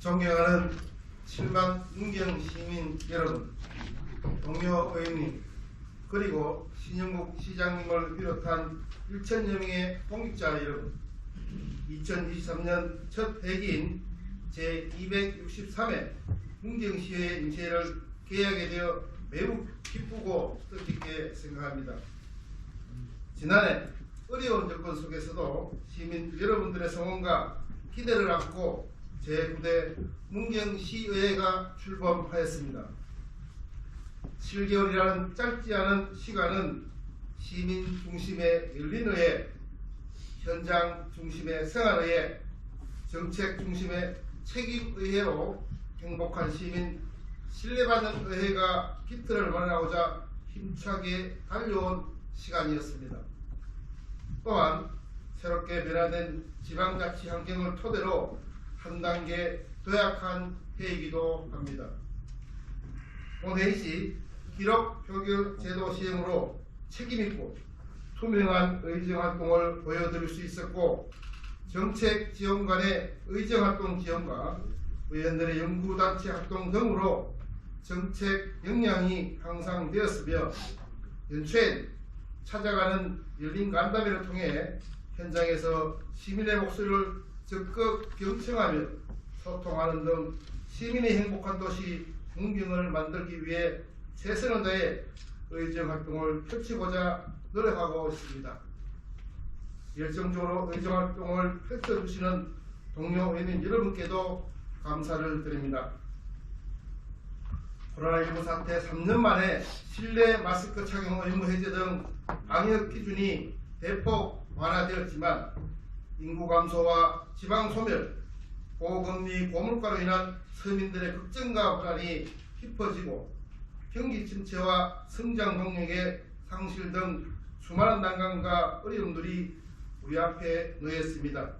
존경하는 7만 문경 시민 여러분, 동료 의원님, 그리고 신영국 시장님을 비롯한 1천여 명의 공직자 여러분, 2023년 첫 회기인 제263회 문경시의 인쇄를 개하게 되어 매우 기쁘고 뜻깊게 생각합니다. 지난해 어려운 조건 속에서도 시민 여러분들의 성원과 기대를 안고 제9대 문경시의회가 출범하였습니다. 7개월이라는 짧지 않은 시간은 시민 중심의 열린의회, 현장 중심의 생활의회, 정책 중심의 책임의회로 행복한 시민, 신뢰받는 의회가 기틀을 마련하고자 힘차게 달려온 시간이었습니다. 또한 새롭게 변화된 지방자치 환경을 토대로 한 단계 도약한 회의이기도 합니다. 오늘 시 기록 표결 제도 시행으로 책임있고 투명한 의정활동을 보여드릴 수 있었고, 정책 지원 간의 의정활동 지원과 의원들의 연구단체 활동 등으로 정책 역량이 향상되었으며, 연초엔 찾아가는 열린 간담회를 통해 현장에서 시민의 목소리를 적극 경청하며 소통하는 등 시민의 행복한 도시 문경을 만들기 위해 최선을 다해 의정활동을 펼치고자 노력하고 있습니다. 열정적으로 의정활동을 펼쳐주시는 동료 의원님 여러분께도 감사를 드립니다. 코로나19 사태 3년 만에 실내 마스크 착용 의무 해제 등 방역 기준이 대폭 완화되었지만, 인구 감소와 지방 소멸, 고금리 고물가로 인한 서민들의 걱정과 불안이 깊어지고, 경기 침체와 성장 동력의 상실 등 수많은 난관과 어려움들이 우리 앞에 놓였습니다.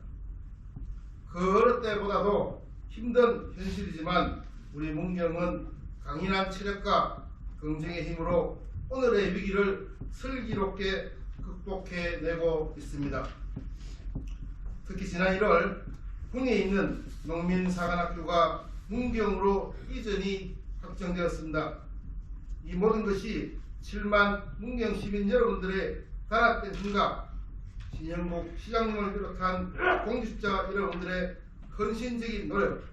그 어느 때보다도 힘든 현실이지만 우리 문경은 강인한 체력과 긍정의 힘으로 오늘의 위기를 슬기롭게 극복해내고 있습니다. 특히 지난 1월 군에 있는 농민사관학교가 문경으로 이전이 확정되었습니다. 이 모든 것이 7만 문경 시민 여러분들의 단합된 힘과 신영국 시장님을 비롯한 공직자 여러분들의 헌신적인 노력,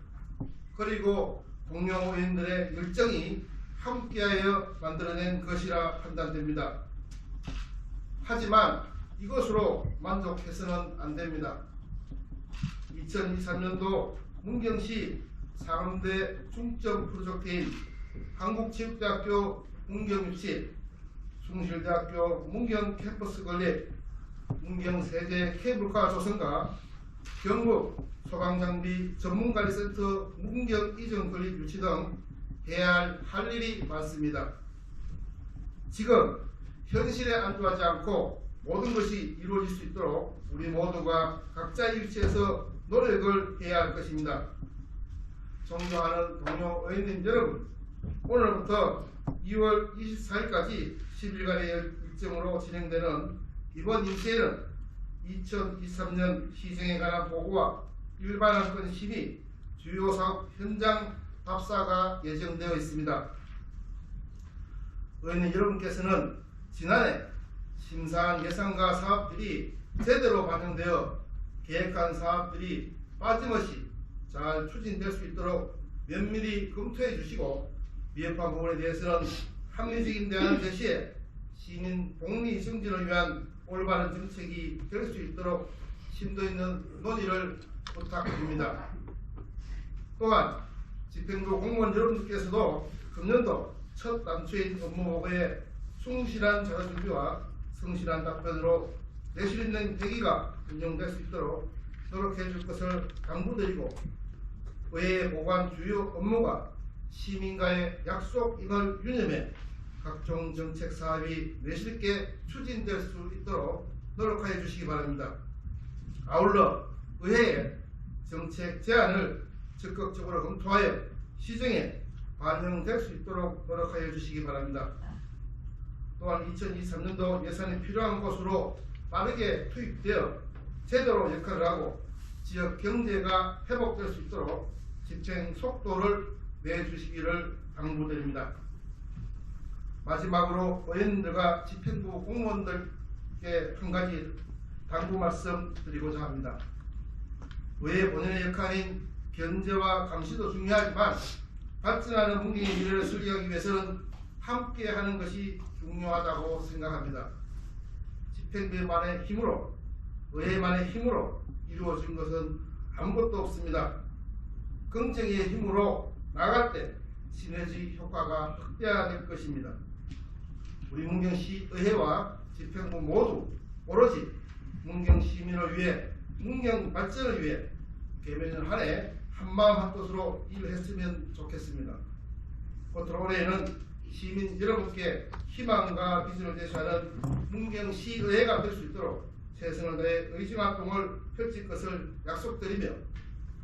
그리고 동료 의원들의 열정이 함께하여 만들어낸 것이라 판단됩니다. 하지만 이것으로 만족해서는 안됩니다. 2023년도 문경시 상암대 중점 프로젝트인 한국체육대학교 문경유치, 숭실대학교 문경 캠퍼스 건립, 문경세제 케이블카 조성과 경북 소방장비 전문관리센터 문경 이전 건립 유치 등 해야 할 일이 많습니다. 지금 현실에 안주하지 않고 모든 것이 이루어질 수 있도록 우리 모두가 각자의 위치에서 노력을 해야 할 것입니다. 존경하는 동료 의원님 여러분, 오늘부터 2월 24일까지 10일간의 일정으로 진행되는 이번 인쇄는 2023년 시정에 관한 보고와 일반 안건 심의, 주요 사업 현장 답사가 예정되어 있습니다. 의원님 여러분께서는 지난해 심사한 예산과 사업들이 제대로 반영되어 계획한 사업들이 빠짐없이 잘 추진될 수 있도록 면밀히 검토해 주시고, 미흡한 부분에 대해서는 합리적인 대안을 제시해 시민 복리 증진을 위한 올바른 정책이 될 수 있도록 심도 있는 논의를 부탁드립니다. 또한 집행부 공무원 여러분들께서도 금년도 첫 단추인 업무보고에 충실한 자료 준비와 성실한 답변으로 내실 있는 회기가 운영될 수 있도록 노력해 줄 것을 당부드리고, 의회에 보고한 주요 업무가 시민과의 약속임을 유념해 각종 정책 사업이 내실 있게 추진될 수 있도록 노력하여 주시기 바랍니다. 아울러 의회에 정책 제안을 적극적으로 검토하여 시정에 반영될 수 있도록 노력하여 주시기 바랍니다. 또한 2023년도 예산이 필요한 곳으로 빠르게 투입되어 제대로 역할을 하고 지역 경제가 회복될 수 있도록 집행 속도를 내주시기를 당부드립니다. 마지막으로 의원님들과 집행부 공무원들께 한 가지 당부 말씀 드리고자 합니다. 의회 본연의 역할인 견제와 감시도 중요하지만 발전하는 문경의 미래를 설계하기 위해서는 함께 하는 것이 중요하다고 생각합니다. 집행부만의 힘으로, 의회만의 힘으로 이루어진 것은 아무것도 없습니다. 긍정의 힘으로 나갈 때 시너지 효과가 극대화될 것입니다. 우리 문경시 의회와 집행부 모두 오로지 문경 시민을 위해, 문경 발전을 위해 개면을 한 해 한마음 한뜻으로 일했으면 좋겠습니다. 곧 올해에는 시민 여러분께 희망과 비전을 제시하는 문경시의회가 될 수 있도록 최선을 다해 의정활동을 펼칠 것을 약속드리며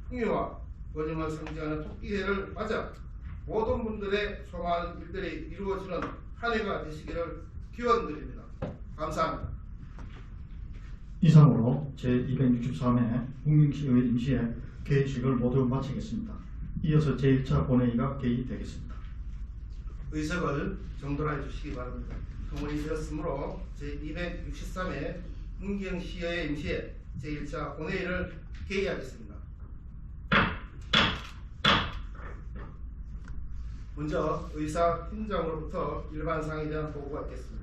풍요와 번영을 상징하는 토끼해를 맞아 모든 분들의 소망하는 일들이 이루어지는 한 해가 되시기를 기원드립니다. 감사합니다. 이상으로 제263회 문경시의회 임시회 개의식을 모두 마치겠습니다. 이어서 제1차 본회의가 개의되겠습니다. 의석을 정돈해 주시기 바랍니다. 통원이 되었으므로 제263회 문경시의회 임시회 제1차 본회의를 개의하겠습니다. 먼저 의사 팀장으로부터 일반 사항에 대한 보고가 있겠습니다.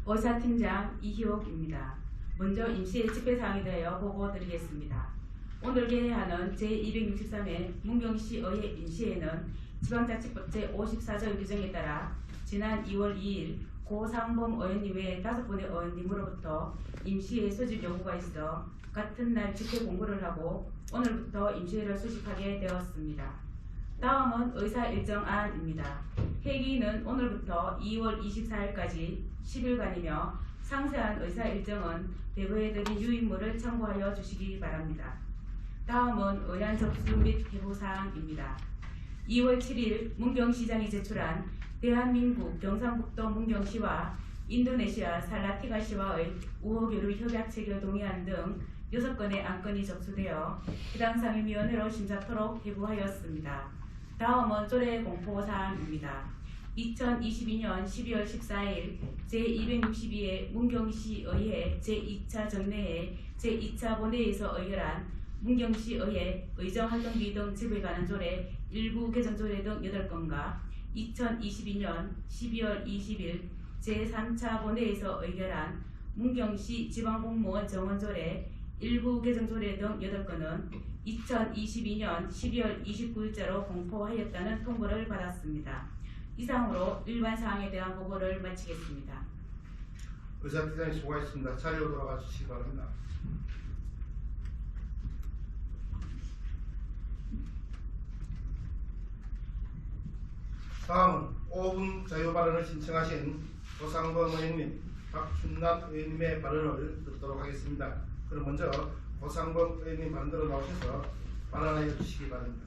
의사팀장 이희옥입니다. 먼저 임시회 집회사항에 대하여 보고드리겠습니다. 오늘 개회하는 제263회 문경시의회 임시회는 지방자치법 제54조 규정에 따라 지난 2월 2일 고상범 의원님 외 5분의 의원님으로부터 임시회 소집 요구가 있어 같은 날 집회 공고를 하고 오늘부터 임시회를 소집하게 되었습니다. 다음은 의사 일정안입니다. 회기는 오늘부터 2월 24일까지 10일간이며 상세한 의사 일정은 배부에 드린 유인물을 참고하여 주시기 바랍니다. 다음은 의안 접수 및 회부사항입니다. 2월 7일 문경시장이 제출한 대한민국 경상북도 문경시와 인도네시아 살라티가시와의 우호교류 협약 체결 동의안 등 6건의 안건이 접수되어 해당 상임위원회로 심사토록 회부하였습니다. 다음은 조례 공포사항입니다. 2022년 12월 14일 제262회 문경시의회 제2차 정례회 제2차 본회의에서 의결한 문경시의회 의정활동비 등 집에 관한 조례 일부 개정조례 등 8건과 2022년 12월 20일 제3차 본회의에서 의결한 문경시 지방공무원 정원조례 일부 개정조례 등 8건은 2022년 12월 29일자로 공포하였다는 통보를 받았습니다. 이상으로 일반 사항에 대한 보고를 마치겠습니다. 의사팀장이 수고하셨습니다. 자리로 돌아가 주시기 바랍니다. 다음은 5분 자유발언을 신청하신 고상범 의원님, 박춘남 의원님의 발언을 듣도록 하겠습니다. 그럼 먼저 고상범 의원님 발언으로 나오셔서 발언하여 주시기 바랍니다.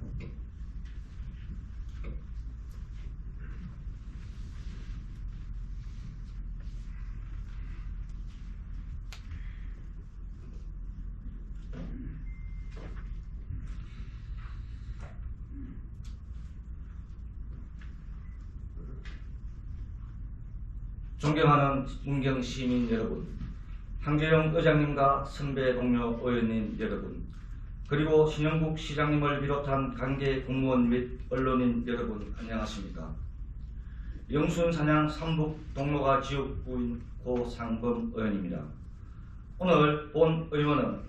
존경하는 문경 시민 여러분, 한계영 의장님과 선배 동료 의원님 여러분, 그리고 신영국 시장님을 비롯한 관계 공무원 및 언론인 여러분 안녕하십니까? 영순사냥 삼북 동로가 지역구인 고상범 의원입니다. 오늘 본 의원은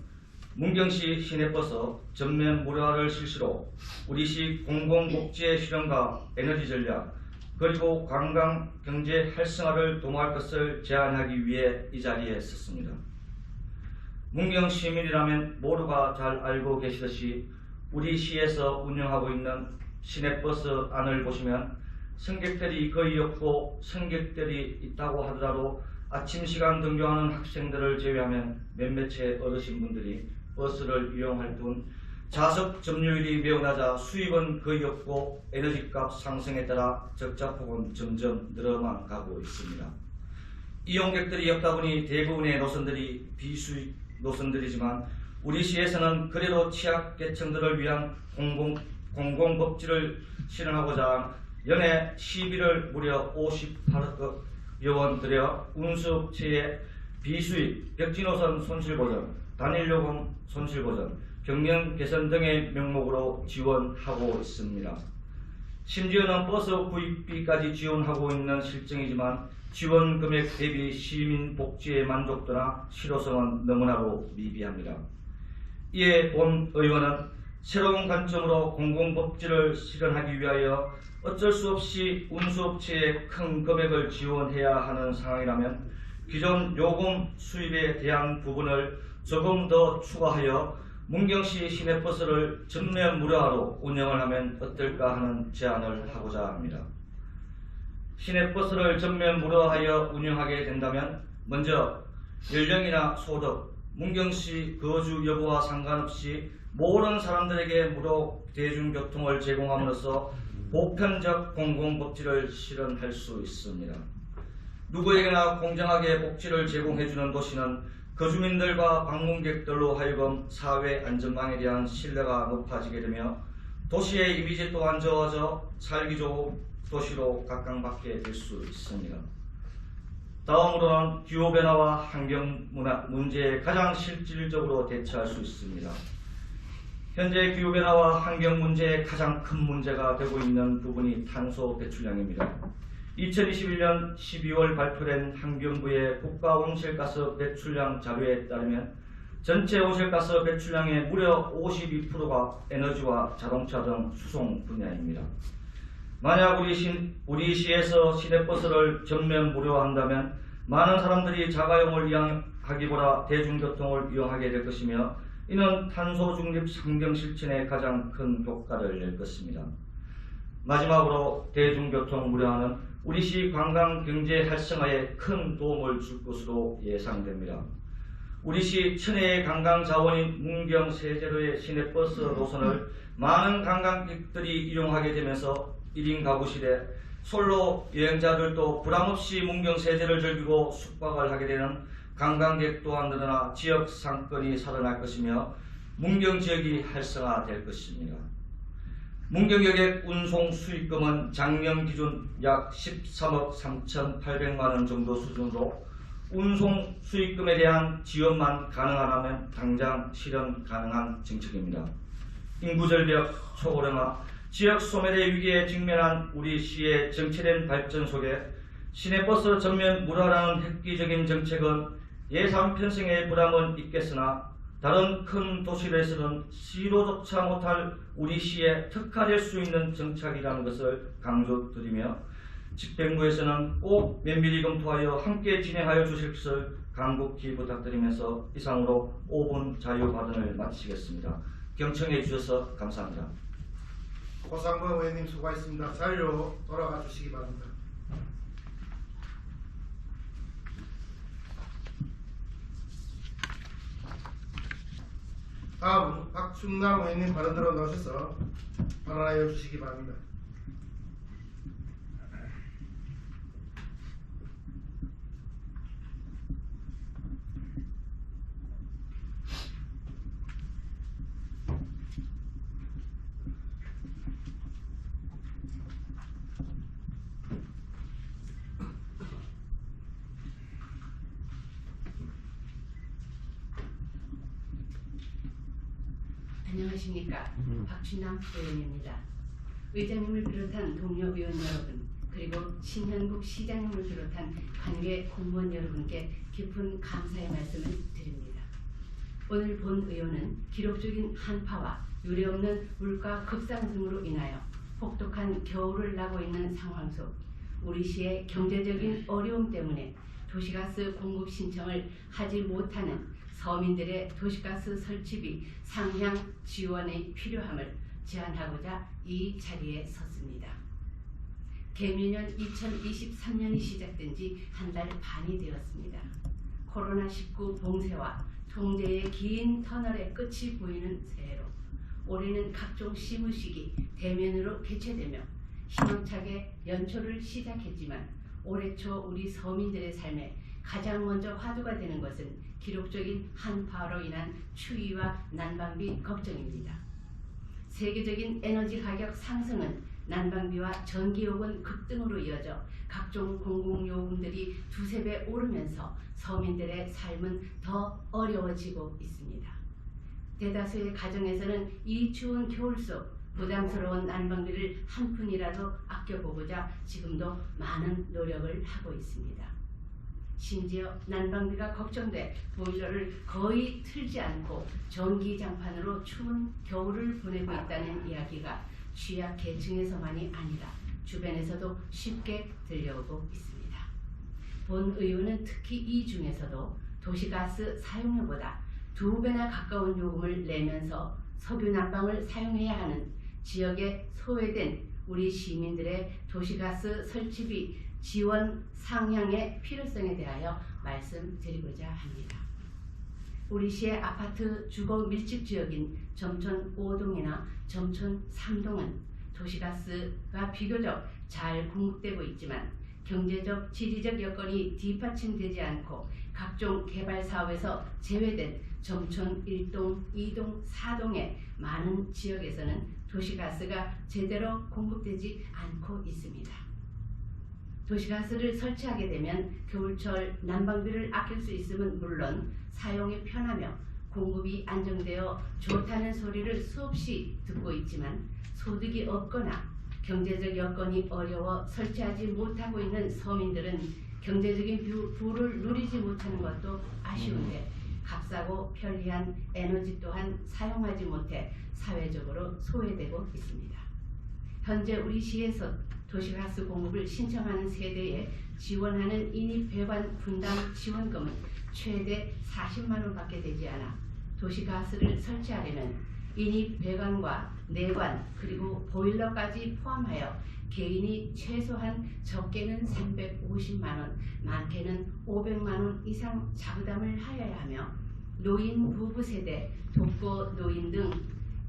문경시 시내버스 전면 무료화를 실시로 우리시 공공복지의 실현과 에너지 전략 그리고 관광 경제 활성화를 도모할 것을 제안하기 위해 이 자리에 섰습니다. 문경 시민이라면 모두가 잘 알고 계시듯이 우리 시에서 운영하고 있는 시내버스 안을 보시면 승객들이 거의 없고 승객들이 있다고 하더라도 아침 시간 등교하는 학생들을 제외하면 몇몇의 어르신분들이 버스를 이용할 뿐 자석 점유율이 매우 낮아 수입은 거의 없고 에너지값 상승에 따라 적자폭은 점점 늘어만 가고 있습니다. 이용객들이 없다 보니 대부분의 노선들이 비수익 노선들이지만 우리 시에서는 그래도 취약계층들을 위한 공공복지를 실현하고자 연해 시비를 무려 58억 원 들여 운수업체의 비수익, 벽지노선 손실보전, 단일요금 손실보전, 경영 개선 등의 명목으로 지원하고 있습니다. 심지어는 버스 구입비까지 지원하고 있는 실정이지만 지원 금액 대비 시민 복지의 만족도나 실효성은 너무나도 미비합니다. 이에 본 의원은 새로운 관점으로 공공복지를 실현하기 위하여 어쩔 수 없이 운수업체에 큰 금액을 지원해야 하는 상황이라면 기존 요금 수입에 대한 부분을 조금 더 추가하여 문경시 시내버스를 전면 무료화로 운영을 하면 어떨까 하는 제안을 하고자 합니다. 시내버스를 전면 무료화하여 운영하게 된다면 먼저 연령이나 소득, 문경시 거주 여부와 상관없이 모든 사람들에게 무료 대중교통을 제공함으로써 보편적 공공복지를 실현할 수 있습니다. 누구에게나 공정하게 복지를 제공해주는 도시는 거주민들과 방문객들로 하여금 사회 안전망에 대한 신뢰가 높아지게 되며 도시의 이미지 또한 좋아져 살기 좋은 도시로 각광받게 될 수 있습니다. 다음으로는 기후변화와 환경 문제에 가장 실질적으로 대처할 수 있습니다. 현재 기후변화와 환경 문제의 가장 큰 문제가 되고 있는 부분이 탄소 배출량입니다. 2021년 12월 발표된 환경부의 국가 온실가스 배출량 자료에 따르면 전체 온실가스 배출량의 무려 52%가 에너지와 자동차 등 수송 분야입니다. 만약 우리 시에서 시내버스를 전면 무료화한다면 많은 사람들이 자가용을 이용하기보다 대중교통을 이용하게 될 것이며 이는 탄소 중립 환경 실천에 가장 큰 효과를 낼 것입니다. 마지막으로 대중교통 무료화는 우리 시 관광 경제 활성화에 큰 도움을 줄 것으로 예상됩니다. 우리 시 천혜의 관광 자원인 문경 세제로의 시내버스 노선을 많은 관광객들이 이용하게 되면서 1인 가구 시대 솔로 여행자들도 부담없이 문경 세제를 즐기고 숙박을 하게 되는 관광객 또한 늘어나 지역 상권이 살아날 것이며 문경 지역이 활성화될 것입니다. 문경여객 운송 수익금은 작년 기준 약 13억 3,800만 원 정도 수준으로 운송 수익금에 대한 지원만 가능하다면 당장 실현 가능한 정책입니다. 인구절벽, 초고령화, 지역 소멸의 위기에 직면한 우리 시의 정체된 발전 속에 시내버스 전면 무료화라는 획기적인 정책은 예산 편성의 부담은 있겠으나 다른 큰 도시에서는 시도조차 못할 우리 시에 특화될 수 있는 정책이라는 것을 강조드리며 집행부에서는 꼭 면밀히 검토하여 함께 진행하여 주실 것을 간곡히 부탁드리면서 이상으로 5분 자유발언을 마치겠습니다. 경청해 주셔서 감사합니다. 고상범 의원님 수고하셨습니다. 자리로 돌아가 주시기 바랍니다. 다음 박충남 의원님 발언으로 나오셔서 발언하여 주시기 바랍니다. 안녕하십니까. 박춘남 의원입니다. 의장님을 비롯한 동료 의원 여러분, 그리고 신현국 시장님을 비롯한 관계 공무원 여러분께 깊은 감사의 말씀을 드립니다. 오늘 본 의원은 기록적인 한파와 유례없는 물가 급상승으로 인하여 혹독한 겨울을 나고 있는 상황 속 우리 시의 경제적인 어려움 때문에 도시가스 공급 신청을 하지 못하는 서민들의 도시가스 설치비 상향 지원의 필요함을 제안하고자 이 자리에 섰습니다. 개묘년 2023년이 시작된 지 한 달 반이 되었습니다. 코로나19 봉쇄와 통제의 긴 터널의 끝이 보이는 새해로 올해는 각종 시무식이 대면으로 개최되며 희망차게 연초를 시작했지만 올해 초 우리 서민들의 삶에 가장 먼저 화두가 되는 것은 기록적인 한파로 인한 추위와 난방비 걱정입니다. 세계적인 에너지 가격 상승은 난방비와 전기요금 급등으로 이어져 각종 공공요금들이 두세 배 오르면서 서민들의 삶은 더 어려워지고 있습니다. 대다수의 가정에서는 이 추운 겨울 속 부담스러운 난방비를 한 푼이라도 아껴보고자 지금도 많은 노력을 하고 있습니다. 심지어 난방비가 걱정돼 보일러를 거의 틀지 않고 전기장판으로 추운 겨울을 보내고 있다는 이야기가 취약계층에서만이 아니라 주변에서도 쉽게 들려오고 있습니다. 본 의원은 특히 이 중에서도 도시가스 사용료보다 2배나 가까운 요금을 내면서 석유 난방을 사용해야 하는 지역에 소외된 우리 시민들의 도시가스 설치비 지원 상향의 필요성에 대하여 말씀드리고자 합니다. 우리 시의 아파트 주거 밀집 지역인 점촌 5동이나 점촌 3동은 도시가스가 비교적 잘 공급되고 있지만 경제적, 지리적 여건이 뒷받침되지 않고 각종 개발 사업에서 제외된 점촌 1동, 2동, 4동의 많은 지역에서는 도시가스가 제대로 공급되지 않고 있습니다. 도시가스를 설치하게 되면 겨울철 난방비를 아낄 수 있음은 물론 사용이 편하며 공급이 안정되어 좋다는 소리를 수없이 듣고 있지만 소득이 없거나 경제적 여건이 어려워 설치하지 못하고 있는 서민들은 경제적인 부를 누리지 못하는 것도 아쉬운데 값싸고 편리한 에너지 또한 사용하지 못해 사회적으로 소외되고 있습니다. 현재 우리 시에서 도시가스 공급을 신청하는 세대에 지원하는 인입 배관 분담 지원금은 최대 40만 원밖에 되지 않아 도시가스를 설치하려면 인입 배관과 내관 그리고 보일러까지 포함하여 개인이 최소한 적게는 350만 원, 많게는 500만 원 이상 자부담을 하여야 하며 노인 부부 세대, 독거 노인 등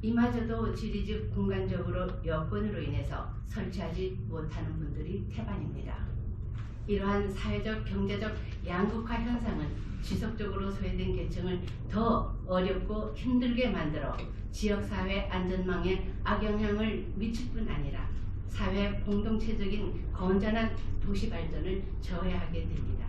이마저도 지리적 공간적으로 여건으로 인해서 설치하지 못하는 분들이 태반입니다. 이러한 사회적 경제적 양극화 현상은 지속적으로 소외된 계층을 더 어렵고 힘들게 만들어 지역사회 안전망에 악영향을 미칠 뿐 아니라 사회 공동체적인 건전한 도시 발전을 저해하게 됩니다.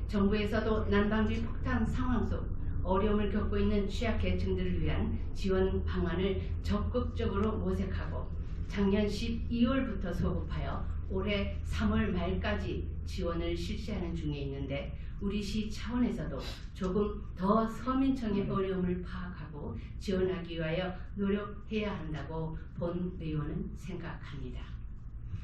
정부에서도 난방비 폭탄 상황 속 어려움을 겪고 있는 취약계층들을 위한 지원 방안을 적극적으로 모색하고 작년 12월부터 소급하여 올해 3월 말까지 지원을 실시하는 중에 있는데 우리 시 차원에서도 조금 더 서민층의 어려움을 파악하고 지원하기 위하여 노력해야 한다고 본 의원은 생각합니다.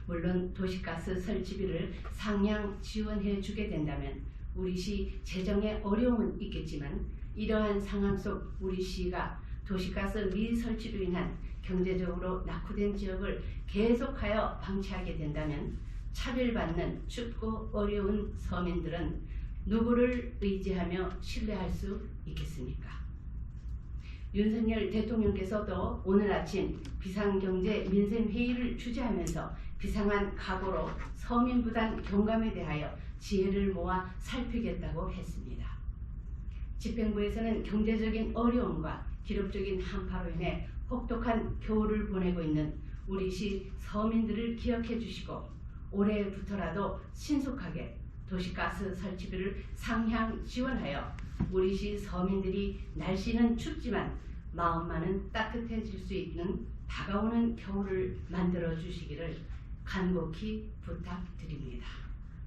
물론 도시가스 설치비를 상향 지원해 주게 된다면 우리 시 재정에 어려움은 있겠지만 이러한 상황 속 우리 시가 도시가스 미설치로 인한 경제적으로 낙후된 지역을 계속하여 방치하게 된다면 차별받는 춥고 어려운 서민들은 누구를 의지하며 신뢰할 수 있겠습니까? 윤석열 대통령께서도 오늘 아침 비상경제 민생회의를 주재하면서 비상한 각오로 서민부단 경감에 대하여 지혜를 모아 살피겠다고 했습니다. 집행부에서는 경제적인 어려움과 기록적인 한파로 인해 혹독한 겨울을 보내고 있는 우리 시 서민들을 기억해 주시고 올해부터라도 신속하게 도시가스 설치비를 상향 지원하여 우리 시 서민들이 날씨는 춥지만 마음만은 따뜻해질 수 있는 다가오는 겨울을 만들어 주시기를 간곡히 부탁드립니다.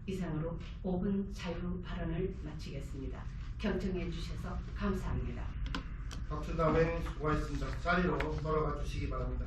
이상으로 5분 자유 발언을 마치겠습니다. 경청해 주셔서 감사합니다. 박준남 의원님 수고하셨습니다. 자리로 돌아가 주시기 바랍니다.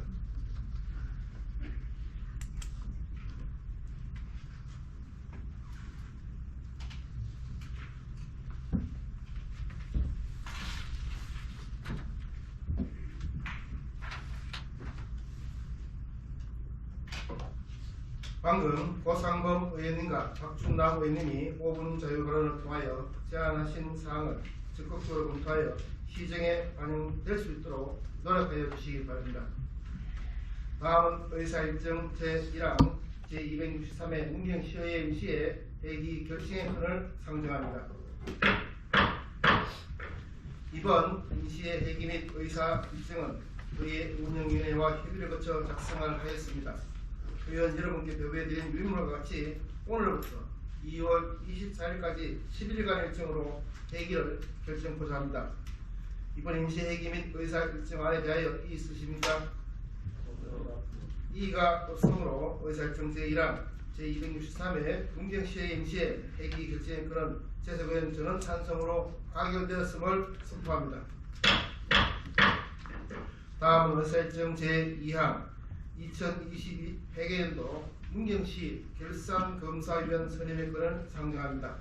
방금 고상범 의원님과 박준남 의원님이 5분 자유 발언을 통하여 제안하신 사항을 적극적으로 검토하여 시정에 반영될 수 있도록 노력하여 주시기 바랍니다. 다음은 의사일정 제1항 제263회 문경시의회 임시회 회기 결정의건을 상정합니다. 이번 임시회 회기 및 의사일정은 의회 운영위원회와 협의를 거쳐 작성을 하였습니다. 의원 여러분께 배부해드린 유인물과 같이 오늘부터 2월 24일까지 10일간 일정으로 회기를 결정코자 합니다. 이번 임시회기 및 의사일정안에 대하여 이의 있으십니까? 이의가 없으므로 의사일정 제1항 제263회 문경시의 임시회 회기 결정의 건은 재석의원 전원 찬성으로 가결되었음을 선포합니다. 다음은 의사일정 제2항 2022 회계연도 문경시 결산검사위원 선임의 건을 상정합니다.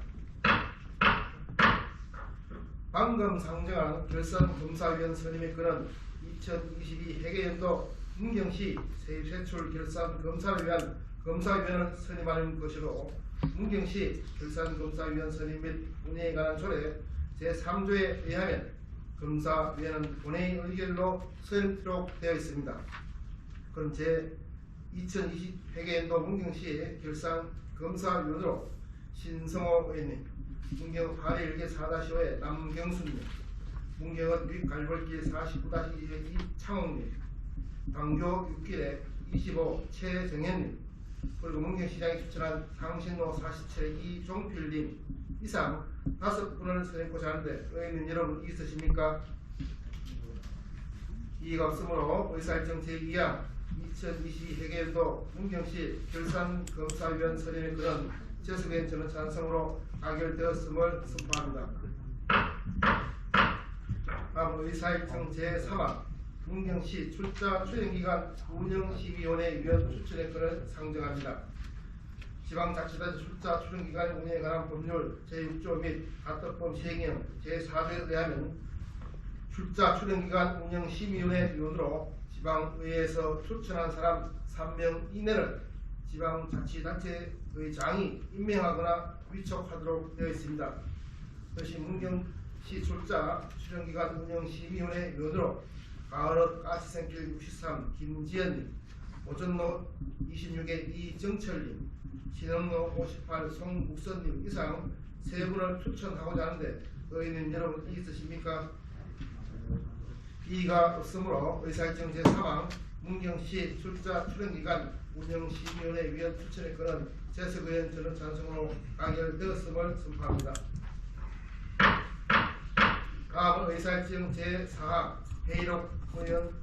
방금 상정한 결산검사위원 선임의 건은 2022 회계연도 문경시 세입세출 결산검사를 위한 검사위원을 선임하는 것이로 문경시 결산검사위원 선임 및 운영에 관한 조례 제3조에 의하면 검사위원은 본회의 의결로 선임토록 되어 있습니다. 그럼 제2020 회계연도 문경시 결산검사위원으로 신성호 의원님, 문경 파리일개 4-5의 남경수님, 문경은 윗갈벌길 49-2의 이창홍님, 당교 6길에 25 최정현님, 그리고 문경시장이 추천한 상신로 47의 이종필님 이상 5분을 선임코자 하는데 의원님 여러분 있으십니까? 이의가 없으므로 의사일정 제2항 2022 회계연도 문경시 결산검사위원 선임의 건은 재석의원 전원 찬성으로 가결되었음을 선포합니다. 다음 의사일정 제3항 문경시 출자 추진기간 운영심의위원회 위원 추천의 건을 상정합니다. 지방자치단체 출자 추진기간 운영에 관한 법률 제6조 및 가처법 시행령 제4조에 의하면 출자 추진기간 운영심의위원회 위원으로 지방의회에서 추천한 사람 3명 이내를 지방자치단체의 장이 임명하거나 위촉하도록 되어 있습니다. 그것이 문경시 출자 추진기간 운영심의위원회 위원으로 가을옷 가시생길 63 김지연님, 오전로 26의 이정철님, 신흥로 58 송국선님 이상 3분을 추천하고자 하는데 의원님 여러분 있으십니까? 이의가 없으므로 의사일정 제3항 문경시 출자 출연기간 운영심의위원회 위원 추천의 건은 재석의원 전원 찬성으로 가결되었음을 선포합니다. 다음은 의사일정 제4항 회의록 의원